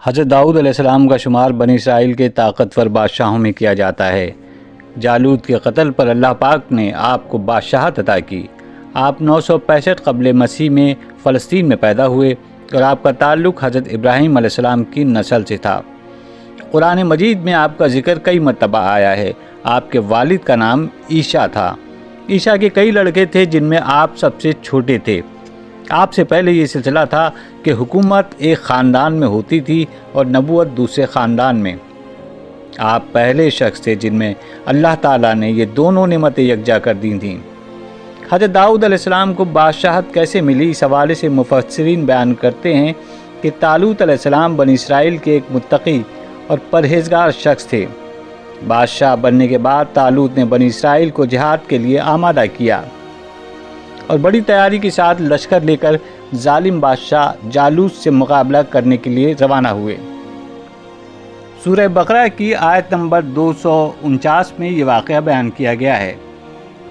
حضرت داؤد علیہ السلام کا شمار بنی اسرائیل کے طاقتور بادشاہوں میں کیا جاتا ہے۔ جالوت کے قتل پر اللہ پاک نے آپ کو بادشاہت عطا کی۔ آپ 965 قبل مسیح میں فلسطین میں پیدا ہوئے اور آپ کا تعلق حضرت ابراہیم علیہ السلام کی نسل سے تھا۔ قرآن مجید میں آپ کا ذکر کئی مرتبہ آیا ہے۔ آپ کے والد کا نام عیسیٰ تھا۔ عیسیٰ کے کئی لڑکے تھے جن میں آپ سب سے چھوٹے تھے۔ آپ سے پہلے یہ سلسلہ تھا کہ حکومت ایک خاندان میں ہوتی تھی اور نبوت دوسرے خاندان میں۔ آپ پہلے شخص تھے جن میں اللہ تعالیٰ نے یہ دونوں نعمتیں یکجا کر دی تھیں۔ حضرت داؤد علیہ السلام کو بادشاہت کیسے ملی، اس حوالے سے مفسرین بیان کرتے ہیں کہ طالوت علیہ السلام بنی اسرائیل کے ایک متقی اور پرہیزگار شخص تھے۔ بادشاہ بننے کے بعد طالوت نے بنی اسرائیل کو جہاد کے لیے آمادہ کیا اور بڑی تیاری کے ساتھ لشکر لے کر ظالم بادشاہ جالوت سے مقابلہ کرنے کے لیے روانہ ہوئے۔ سورہ بقرہ کی آیت نمبر 249 میں یہ واقعہ بیان کیا گیا ہے۔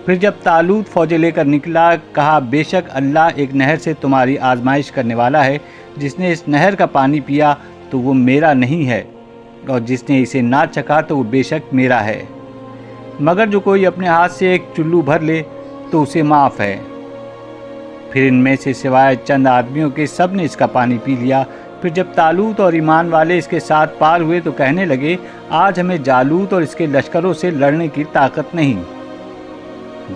پھر جب طالوت فوجیں لے کر نکلا، کہا بے شک اللہ ایک نہر سے تمہاری آزمائش کرنے والا ہے۔ جس نے اس نہر کا پانی پیا تو وہ میرا نہیں ہے، اور جس نے اسے نہ چکھا تو وہ بے شک میرا ہے، مگر جو کوئی اپنے ہاتھ سے ایک چلو بھر لے تو اسے معاف ہے۔ پھر ان میں سے سوائے چند آدمیوں کے سب نے اس کا پانی پی لیا۔ پھر جب طالوت اور ایمان والے اس کے ساتھ پار ہوئے تو کہنے لگے، آج ہمیں جالوت اور اس کے لشکروں سے لڑنے کی طاقت نہیں۔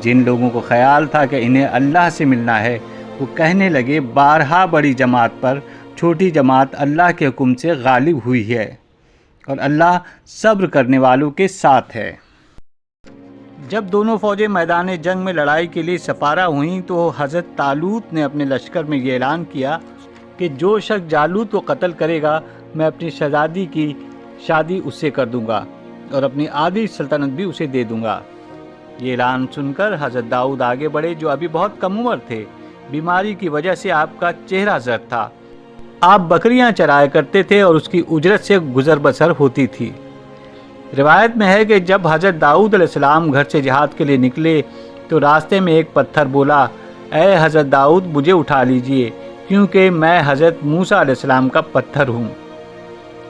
جن لوگوں کو خیال تھا کہ انہیں اللہ سے ملنا ہے، وہ کہنے لگے، بارہا بڑی جماعت پر چھوٹی جماعت اللہ کے حکم سے غالب ہوئی ہے، اور اللہ صبر کرنے والوں کے ساتھ ہے۔ جب دونوں فوجیں میدان جنگ میں لڑائی کے لیے سپارہ ہوئیں تو حضرت طالوت نے اپنے لشکر میں یہ اعلان کیا کہ جو شخص جالوت کو قتل کرے گا، میں اپنی شہزادی کی شادی اس سے کر دوں گا اور اپنی آدھی سلطنت بھی اسے دے دوں گا۔ یہ اعلان سن کر حضرت داؤد آگے بڑھے، جو ابھی بہت کم عمر تھے۔ بیماری کی وجہ سے آپ کا چہرہ زرد تھا۔ آپ بکریاں چرایا کرتے تھے اور اس کی اجرت سے گزر بسر ہوتی تھی۔ روایت میں ہے کہ جب حضرت داؤد علیہ السلام گھر سے جہاد کے لیے نکلے تو راستے میں ایک پتھر بولا، اے حضرت داؤد مجھے اٹھا لیجئے، کیونکہ میں حضرت موسیٰ علیہ السلام کا پتھر ہوں۔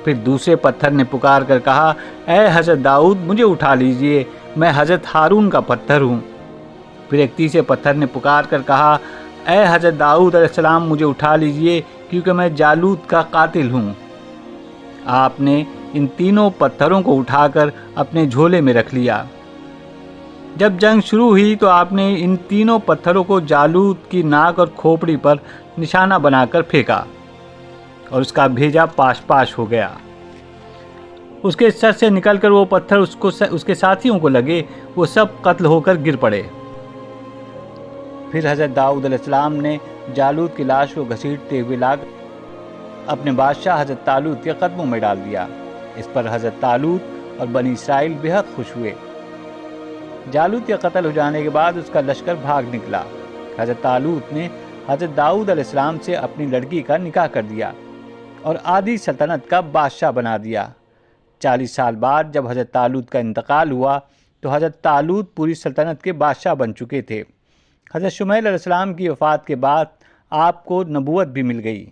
پھر دوسرے پتھر نے پکار کر کہا، اے حضرت داؤد مجھے اٹھا لیجئے، میں حضرت ہارون کا پتھر ہوں۔ پھر ایک تیسرے پتھر نے پکار کر کہا، اے حضرت داؤد علیہ السلام مجھے اٹھا لیجئے، کیونکہ میں جالوت کا قاتل ہوں۔ آپ نے ان تینوں پتھروں کو اٹھا کر اپنے جھولے میں رکھ لیا۔ جب جنگ شروع ہوئی تو آپ نے ان تینوں پتھروں کو جالوت کی ناک اور کھوپڑی پر نشانہ بنا کر پھینکا اور اس کا بھیجا پاش پاش ہو گیا۔ اس کے سر سے نکل کر وہ پتھر اس کے ساتھیوں کو لگے، وہ سب قتل ہو کر گر پڑے۔ پھر حضرت داؤد علیہ السلام نے جالوت کی لاش کو گھسیٹتے ہوئے لا کر اپنے بادشاہ حضرت طالوت کے قدموں میں ڈال دیا۔ اس پر حضرت طالوت اور بنی اسرائیل بہت خوش ہوئے۔ جالوت کے قتل ہو جانے کے بعد اس کا لشکر بھاگ نکلا۔ حضرت طالوت نے حضرت داؤد علیہ السلام سے اپنی لڑکی کا نکاح کر دیا اور آدھی سلطنت کا بادشاہ بنا دیا۔ 40 سال بعد جب حضرت طالوت کا انتقال ہوا تو حضرت طالوت پوری سلطنت کے بادشاہ بن چکے تھے۔ حضرت شمیل علیہ السلام کی وفات کے بعد آپ کو نبوت بھی مل گئی۔